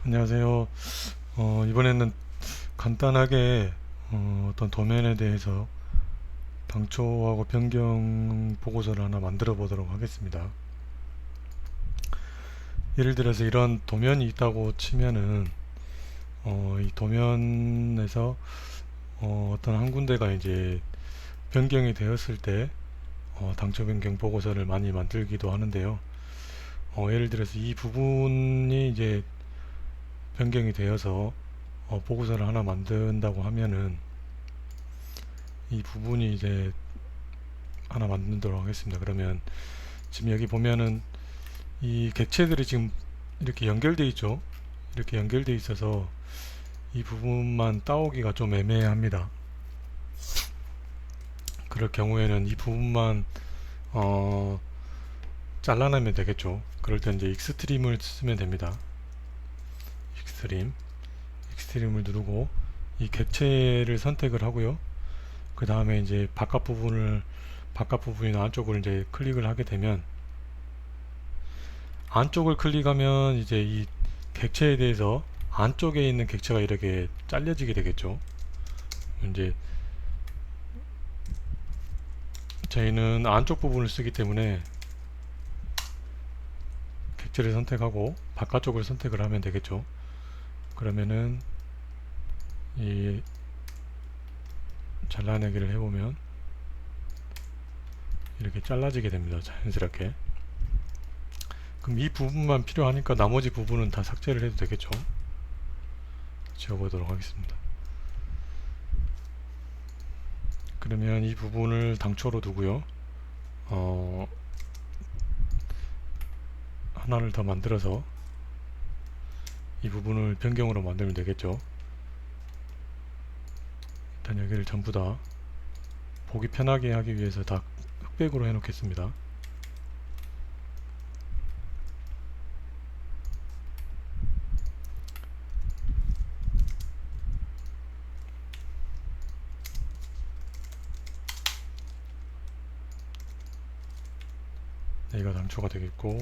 안녕하세요. 이번에는 간단하게 어떤 도면에 대해서 당초하고 변경 보고서를 하나 만들어 보도록 하겠습니다. 예를 들어서 이런 도면이 있다고 치면은 이 도면에서 어떤 한 군데가 이제 변경이 되었을 때 당초 변경 보고서를 많이 만들기도 하는데요. 예를 들어서 이 부분이 이제 변경이 되어서 보고서를 하나 만든다고 하면은 이 부분이 이제 하나 만들도록 하겠습니다. 그러면 지금 여기 보면은 이 객체들이 지금 이렇게 연결되어 있죠. 이렇게 연결되어 있어서 이 부분만 따오기가 좀 애매합니다. 그럴 경우에는 이 부분만 어, 잘라내면 되겠죠. 그럴 때 이제 익스트림을 쓰면 됩니다. 익스트림을 누르고 이 객체를 선택을 하고요. 그 다음에 이제 바깥 부분이나 안쪽을 이제 클릭을 하게 되면, 안쪽을 클릭하면 이제 이 객체에 대해서 안쪽에 있는 객체가 이렇게 잘려지게 되겠죠. 이제 저희는 안쪽 부분을 쓰기 때문에 객체를 선택하고 바깥쪽을 선택을 하면 되겠죠. 그러면은 이 잘라내기를 해보면 이렇게 잘라지게 됩니다. 자연스럽게. 그럼 이 부분만 필요하니까 나머지 부분은 다 삭제를 해도 되겠죠. 지워보도록 하겠습니다. 그러면 이 부분을 당초로 두고요. 어, 하나를 더 만들어서 이 부분을 변경으로 만들면 되겠죠. 일단 여기를 전부 다 보기 편하게 하기 위해서 다 흑백으로 해 놓겠습니다. 여기가 당초가 되겠고,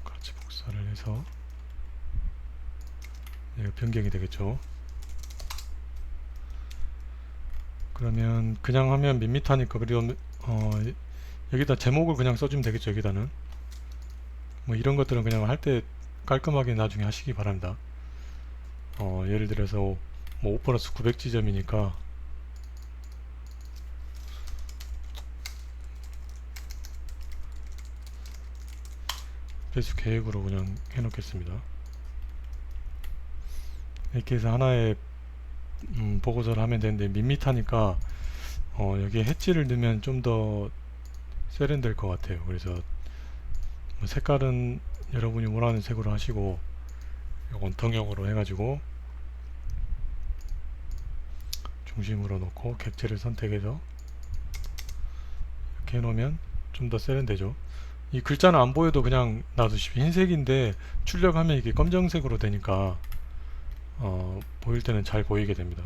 같이 복사를 해서 여기가 변경이 되겠죠. 그러면 그냥 하면 밋밋하니까, 그리고 여기다 제목을 그냥 써주면 되겠죠. 여기다는 뭐 이런 것들은 그냥 할 때 깔끔하게 나중에 하시기 바랍니다. 예를 들어서 뭐 5 플러스 900 지점이니까 배수 계획으로 그냥 해 놓겠습니다. 이렇게 해서 하나의 보고서를 하면 되는데, 밋밋하니까 여기에 엣지를 넣으면 좀 더 세련될 것 같아요. 그래서 뭐 색깔은 여러분이 원하는 색으로 하시고, 이건 동형으로 해가지고 중심으로 놓고 객체를 선택해서 이렇게 해놓으면 좀 더 세련되죠. 이 글자는 안 보여도 그냥 놔두십시오. 흰색인데 출력하면 이게 검정색으로 되니까 보일 때는 잘 보이게 됩니다.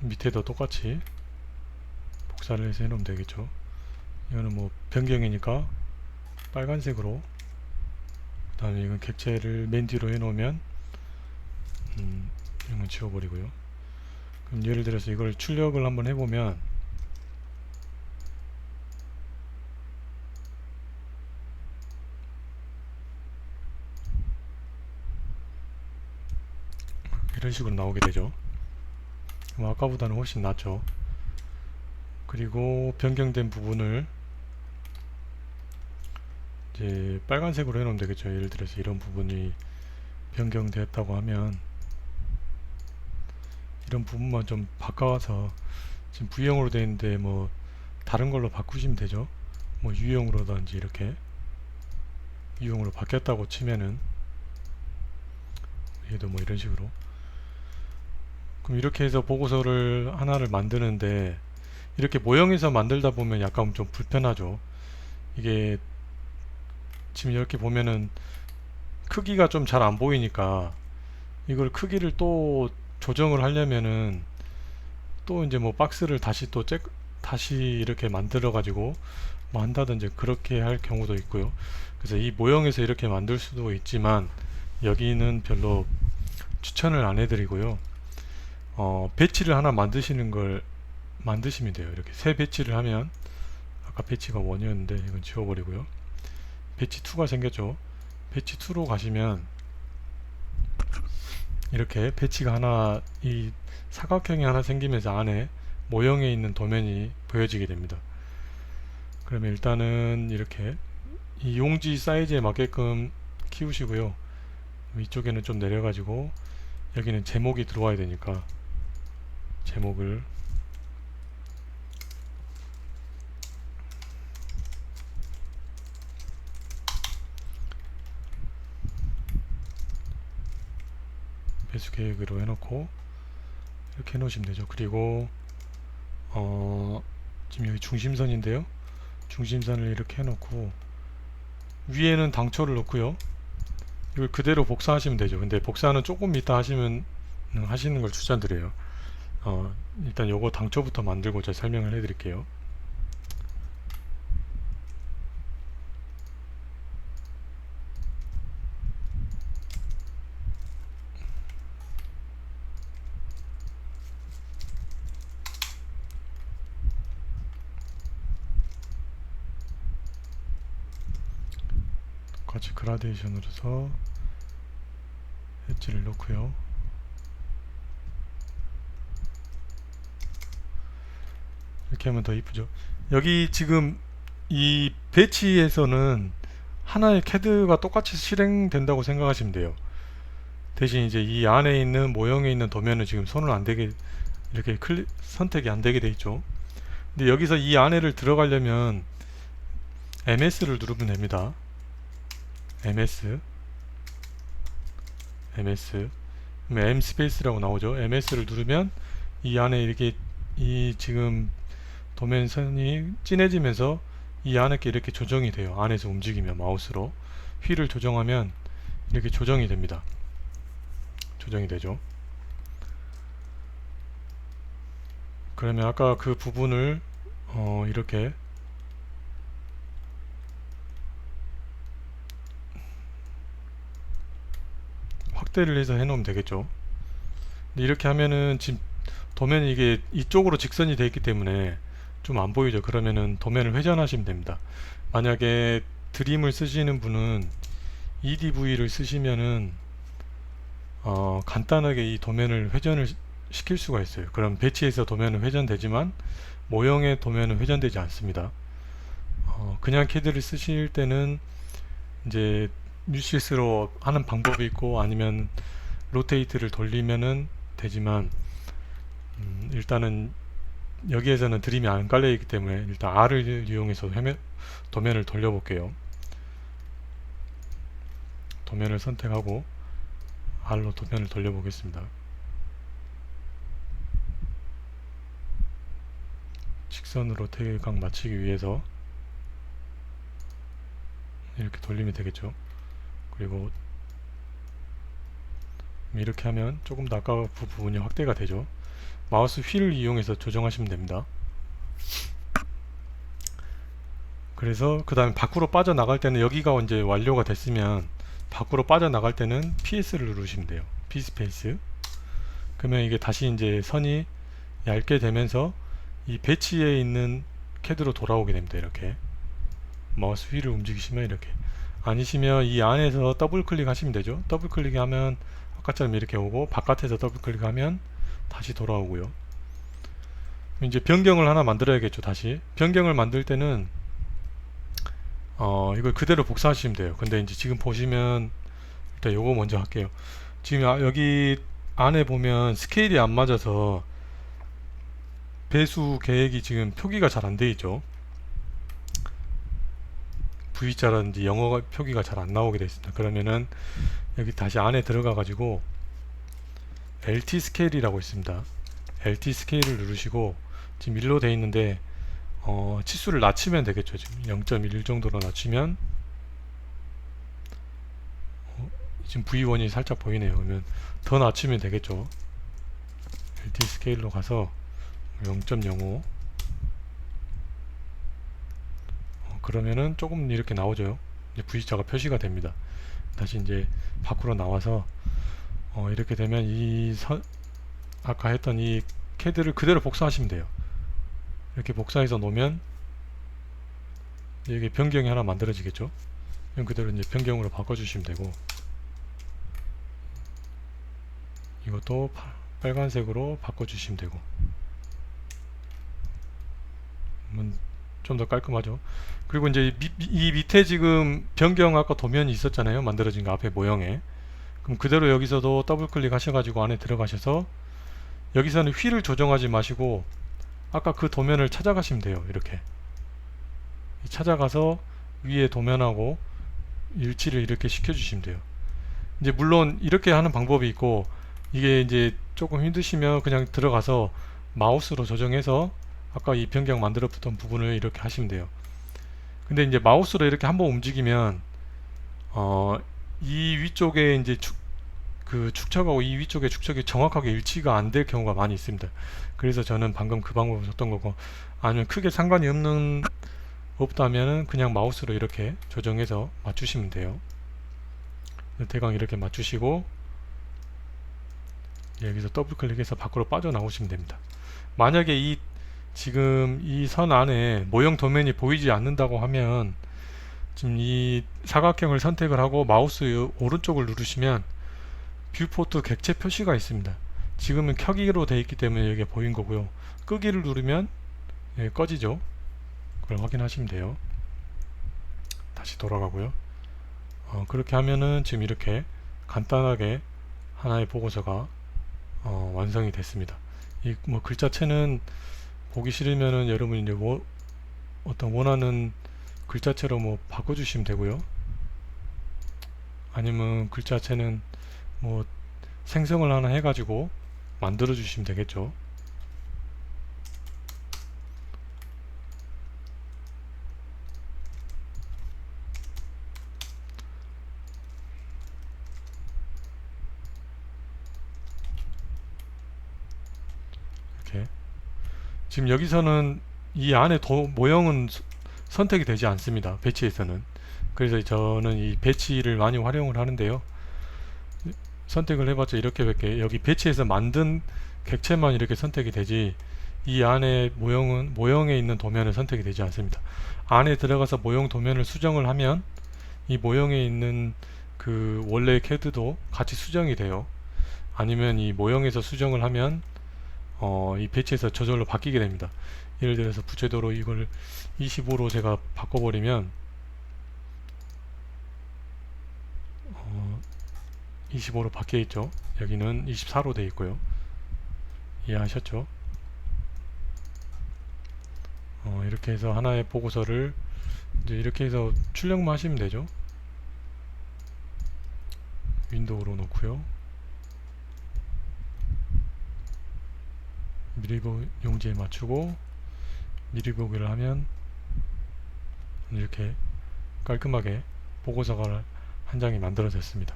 밑에도 똑같이 복사를 해서 해놓으면 되겠죠. 이거는 뭐 변경이니까 빨간색으로, 그 다음에 이건 객체를 맨 뒤로 해놓으면 이런 건 지워버리고요. 그럼 예를 들어서 이걸 출력을 한번 해보면, 이런 식으로 나오게 되죠. 그럼 아까보다는 훨씬 낫죠. 그리고 변경된 부분을 이제 빨간색으로 해놓으면 되겠죠. 예를 들어서 이런 부분이 변경되었다고 하면 이런 부분만 좀 바꿔서, 지금 V형으로 되어 있는데 뭐 다른 걸로 바꾸시면 되죠. 뭐 U형으로든지, 이렇게 U형으로 바뀌었다고 치면은 얘도 뭐 이런 식으로. 그럼 이렇게 해서 보고서를 하나를 만드는데, 이렇게 모형에서 만들다 보면 약간 좀 불편하죠. 이게 지금 이렇게 보면은 크기가 좀 잘 안 보이니까, 이걸 크기를 또 조정을 하려면은 또 이제 뭐 박스를 다시 또 다시 이렇게 만들어 가지고 뭐 한다든지 그렇게 할 경우도 있고요. 그래서 이 모형에서 이렇게 만들 수도 있지만 여기는 별로 추천을 안 해드리고요. 배치를 하나 만드시는 걸 만드시면 돼요. 이렇게 새 배치를 하면, 아까 배치가 1이었는데 이건 지워버리고요. 배치 2가 생겼죠. 배치 2로 가시면 이렇게 배치가 하나, 이 사각형이 하나 생기면서 안에 모형에 있는 도면이 보여지게 됩니다. 그러면 일단은 이렇게 이 용지 사이즈에 맞게끔 키우시고요. 이쪽에는 좀 내려가지고 여기는 제목이 들어와야 되니까 제목을 배수 계획으로 해놓고 이렇게 해놓으시면 되죠. 그리고 지금 여기 중심선인데요. 중심선을 이렇게 해놓고 위에는 당초를 놓고요. 이걸 그대로 복사하시면 되죠. 근데 복사는 조금 이따 하시는 걸 추천드려요. 일단 요거 당초부터 만들고 제가 설명을 해드릴게요. 똑같이 그라데이션으로 해서 엣지를 놓고요. 이렇게 하면 더 이쁘죠. 여기 지금 이 배치에서는 하나의 캐드가 똑같이 실행된다고 생각하시면 돼요. 대신 이제 이 안에 있는 모형에 있는 도면은 지금 손을 안 대게, 이렇게 선택이 안 되게 돼 있죠. 근데 여기서 이 안에를 들어가려면 MS를 누르면 됩니다. MS M 스페이스라고 나오죠. MS를 누르면 이 안에 이렇게 이 지금 도면선이 진해지면서 이 안에 게 이렇게 조정이 돼요. 안에서 움직이면 마우스로 휠을 조정하면 이렇게 조정이 됩니다. 조정이 되죠. 그러면 아까 그 부분을 이렇게 확대를 해서 해놓으면 되겠죠. 근데 이렇게 하면은 지금 도면이 이게 이쪽으로 직선이 되어 있기 때문에 좀 안 보이죠. 그러면은 도면을 회전하시면 됩니다. 만약에 드림을 쓰시는 분은 EDV를 쓰시면은 간단하게 이 도면을 회전을 시킬 수가 있어요. 그럼 배치에서 도면은 회전되지만 모형의 도면은 회전되지 않습니다. 그냥 캐드를 쓰실 때는 이제 뉴시스로 하는 방법이 있고 아니면 로테이트를 돌리면은 되지만 일단은 여기에서는 드림이 안 깔려 있기 때문에 일단 R을 이용해서 도면을 돌려볼게요. 도면을 선택하고 R로 도면을 돌려보겠습니다. 직선으로 태각 맞추기 위해서 이렇게 돌리면 되겠죠. 그리고 이렇게 하면 조금 더 아까 그 부분이 확대가 되죠. 마우스 휠을 이용해서 조정하시면 됩니다. 그래서 그 다음에 밖으로 빠져나갈 때는 여기가 이제 완료가 됐으면 밖으로 빠져나갈 때는 PS를 누르시면 돼요. P 스페이스. 그러면 이게 다시 이제 선이 얇게 되면서 이 배치에 있는 캐드로 돌아오게 됩니다. 이렇게 마우스 휠을 움직이시면 이렇게, 아니시면 이 안에서 더블 클릭하시면 되죠. 더블 클릭하면 아까처럼 이렇게 오고 바깥에서 더블 클릭하면 다시 돌아오고요. 이제 변경을 하나 만들어야겠죠. 다시 변경을 만들 때는 이걸 그대로 복사하시면 돼요. 근데 이제 지금 보시면 일단 요거 먼저 할게요. 지금 여기 안에 보면 스케일이 안 맞아서 배수 계획이 지금 표기가 잘 안 돼 있죠. V자라든지 영어 표기가 잘 안 나오게 되어 있습니다. 그러면은 여기 다시 안에 들어가 가지고 LT 스케일이라고 있습니다. LT 스케일을 누르시고 지금 1로 되어 있는데 치수를 낮추면 되겠죠. 지금 0.1 정도로 낮추면 지금 V1이 살짝 보이네요. 그러면 더 낮추면 되겠죠. LT 스케일로 가서 0.05 그러면은 조금 이렇게 나오죠. 이제 V자가 표시가 됩니다. 다시 이제 밖으로 나와서 이렇게 되면 아까 했던 이 캐드를 그대로 복사하시면 돼요. 이렇게 복사해서 놓으면 이게 변경이 하나 만들어지겠죠. 그럼 그대로 이제 변경으로 바꿔주시면 되고, 이것도 빨간색으로 바꿔주시면 되고, 좀 더 깔끔하죠. 그리고 이제 이 밑에 지금 변경 아까 도면이 있었잖아요. 만들어진 거 앞에 모형에. 그럼 그대로 여기서도 더블 클릭 하셔가지고 안에 들어가셔서 여기서는 휠을 조정하지 마시고 아까 그 도면을 찾아가시면 돼요. 이렇게 찾아가서 위에 도면하고 일치를 이렇게 시켜주시면 돼요. 이제 물론 이렇게 하는 방법이 있고, 이게 이제 조금 힘드시면 그냥 들어가서 마우스로 조정해서 아까 이 변경 만들었던 부분을 이렇게 하시면 돼요. 근데 이제 마우스로 이렇게 한번 움직이면 이 위쪽에 이제 축척하고 이 위쪽에 축척이 정확하게 일치가 안 될 경우가 많이 있습니다. 그래서 저는 방금 그 방법을 썼던 거고, 아니면 크게 상관이 없다면은 그냥 마우스로 이렇게 조정해서 맞추시면 돼요. 대강 이렇게 맞추시고 여기서 더블 클릭해서 밖으로 빠져나오시면 됩니다. 만약에 지금 이 선 안에 모형 도면이 보이지 않는다고 하면 지금 이 사각형을 선택을 하고 마우스 오른쪽을 누르시면 뷰포트 객체 표시가 있습니다. 지금은 켜기로 되어 있기 때문에 여기가 보인 거고요. 끄기를 누르면 꺼지죠. 그걸 확인하시면 돼요. 다시 돌아가고요. 그렇게 하면은 지금 이렇게 간단하게 하나의 보고서가 완성이 됐습니다. 이 뭐 글자체는 보기 싫으면은 여러분이 이제 어떤 원하는 글자체로 뭐 바꿔주시면 되고요. 아니면 글자체는 뭐 생성을 하나 해가지고 만들어 주시면 되겠죠. 이렇게 지금 여기서는 이 안에 모형은 선택이 되지 않습니다. 배치에서는. 그래서 저는 이 배치를 많이 활용을 하는데요. 선택을 해봤자 이렇게밖에, 여기 배치에서 만든 객체만 이렇게 선택이 되지 이 안에 모형에 있는 도면은 선택이 되지 않습니다. 안에 들어가서 모형 도면을 수정을 하면 이 모형에 있는 그 원래 캐드도 같이 수정이 돼요. 아니면 이 모형에서 수정을 하면 이 배치에서 저절로 바뀌게 됩니다. 예를 들어서 부채도로 이걸 25로 제가 바꿔버리면 25로 바뀌어 있죠. 여기는 24로 되어 있고요. 이해하셨죠? 이렇게 해서 하나의 보고서를 이제 이렇게 해서 출력만 하시면 되죠. 윈도우로 놓고요. 미리 용지에 맞추고 미리 보기를 하면 이렇게 깔끔하게 보고서가 한 장이 만들어졌습니다.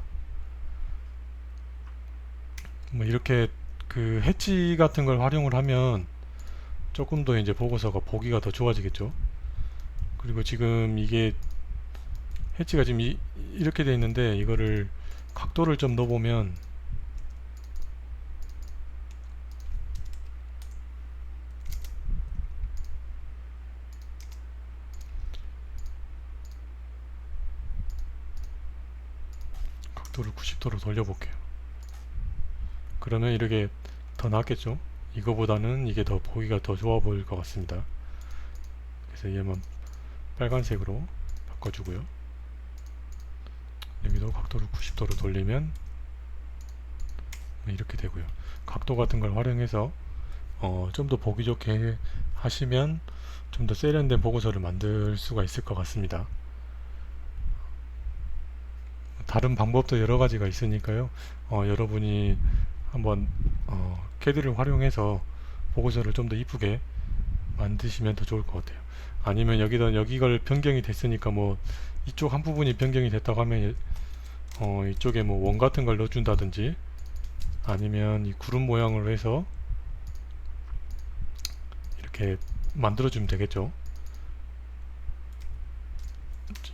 뭐 이렇게 그 해치 같은 걸 활용을 하면 조금 더 이제 보고서가 보기가 더 좋아지겠죠. 그리고 지금 이게 해치가 지금 이렇게 돼 있는데 이거를 각도를 좀 넣어보면 각도를 90도로 돌려볼게요. 그러면 이렇게 더 낫겠죠. 이거보다는 이게 더 보기가 더 좋아 보일 것 같습니다. 그래서 얘만 빨간색으로 바꿔주고요. 여기도 각도를 90도로 돌리면 이렇게 되고요. 각도 같은 걸 활용해서 좀 더 보기 좋게 하시면 좀 더 세련된 보고서를 만들 수가 있을 것 같습니다. 다른 방법도 여러 가지가 있으니까요. 여러분이 한번 캐드를 활용해서 보고서를 좀 더 이쁘게 만드시면 더 좋을 것 같아요. 아니면 여기가 변경이 됐으니까 뭐 이쪽 한 부분이 변경이 됐다고 하면 이쪽에 뭐 원 같은 걸 넣어준다든지, 아니면 이 구름 모양으로 해서 이렇게 만들어주면 되겠죠.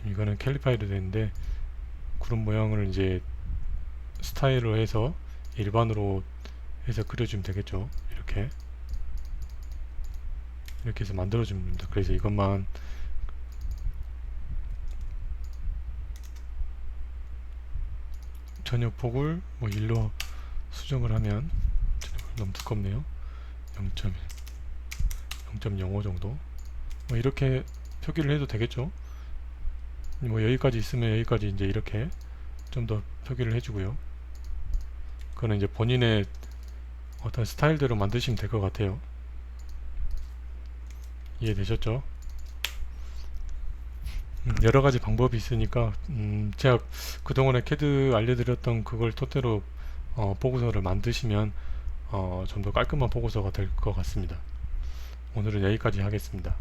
이거는 캘리파이로 되는데 구름 모양을 이제 스타일로 해서 일반으로 해서 그려주면 되겠죠. 이렇게 해서 만들어주면 됩니다. 그래서 이것만 전역 폭을 뭐 1로 수정을 하면, 너무 두껍네요. 0.1, 0.05 정도 뭐 이렇게 표기를 해도 되겠죠. 뭐 여기까지 있으면 여기까지 이제 이렇게 좀 더 표기를 해주고요. 그거는 이제 본인의 어떤 스타일대로 만드시면 될 것 같아요. 이해되셨죠? 여러 가지 방법이 있으니까 제가 그동안에 캐드 알려드렸던 그걸 토대로 보고서를 만드시면 좀 더 깔끔한 보고서가 될 것 같습니다. 오늘은 여기까지 하겠습니다.